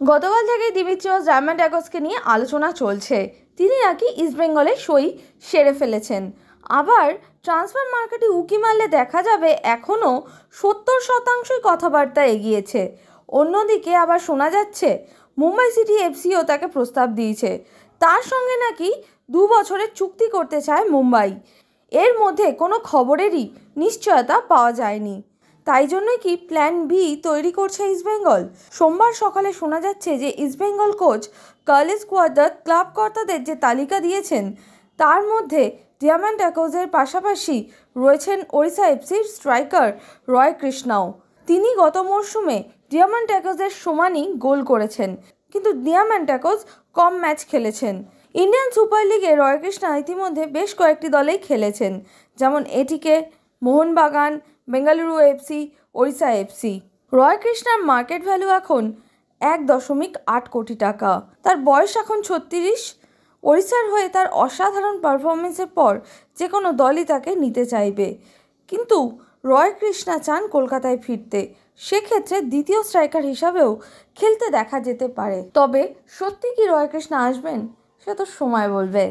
গতকাল থেকেই দিমিত্রিয়স ডায়ামান্টাকোসকে নিয়ে আলোচনা চলছে। তিনি নাকি ইস্টবেঙ্গলে সই সেরে ফেলেছেন। আবার ট্রান্সফার মার্কেটে উঁকি মারলে দেখা যাবে এখনও 70% কথাবার্তা এগিয়েছে। অন্যদিকে আবার শোনা যাচ্ছে মুম্বাই সিটি এফসিও তাকে প্রস্তাব দিয়েছে। তার সঙ্গে নাকি 2 বছরের চুক্তি করতে চায় মুম্বাই। এর মধ্যে কোনো খবরেরই নিশ্চয়তা পাওয়া যায়নি। তাই জন্যই কি প্ল্যান বি তৈরি করছে ইস্টবেঙ্গল? সোমবার সকালে শোনা যাচ্ছে যে East Bengal coach Carlos Cuadrat club কর্তাদের যে তালিকা দিয়েছেন তার মধ্যে ডায়ামান্টাকোসের পাশাপাশি রয়েছেন ওড়িশা এফসির স্ট্রাইকার রয় কৃষ্ণাও। তিনি গত মরশুমে ডায়ামান্টাকোসের সমানই গোল করেছেন, কিন্তু ডায়ামান্টাকোস কম ম্যাচ খেলেছেন। ইন্ডিয়ান সুপার লিগে রয় কৃষ্ণা ইতিমধ্যে বেশ কয়েকটি দলেই খেলেছেন, যেমন এটিকে, মোহনবাগান, বেঙ্গালুরু এফসি, ওড়িশা এফসি। রয় কৃষ্ণার মার্কেট ভ্যালু এখন 1.8 কোটি টাকা। তার বয়স এখন 36। ওড়িশার হয়ে তার অসাধারণ পারফরমেন্সের পর যে কোনো দলই তাকে নিতে চাইবে, কিন্তু রয় কৃষ্ণা চান কলকাতায় ফিরতে। সেক্ষেত্রে দ্বিতীয় স্ট্রাইকার হিসাবেও খেলতে দেখা যেতে পারে। তবে সত্যি কি রয় কৃষ্ণা আসবেন, সে তো সময় বলবে।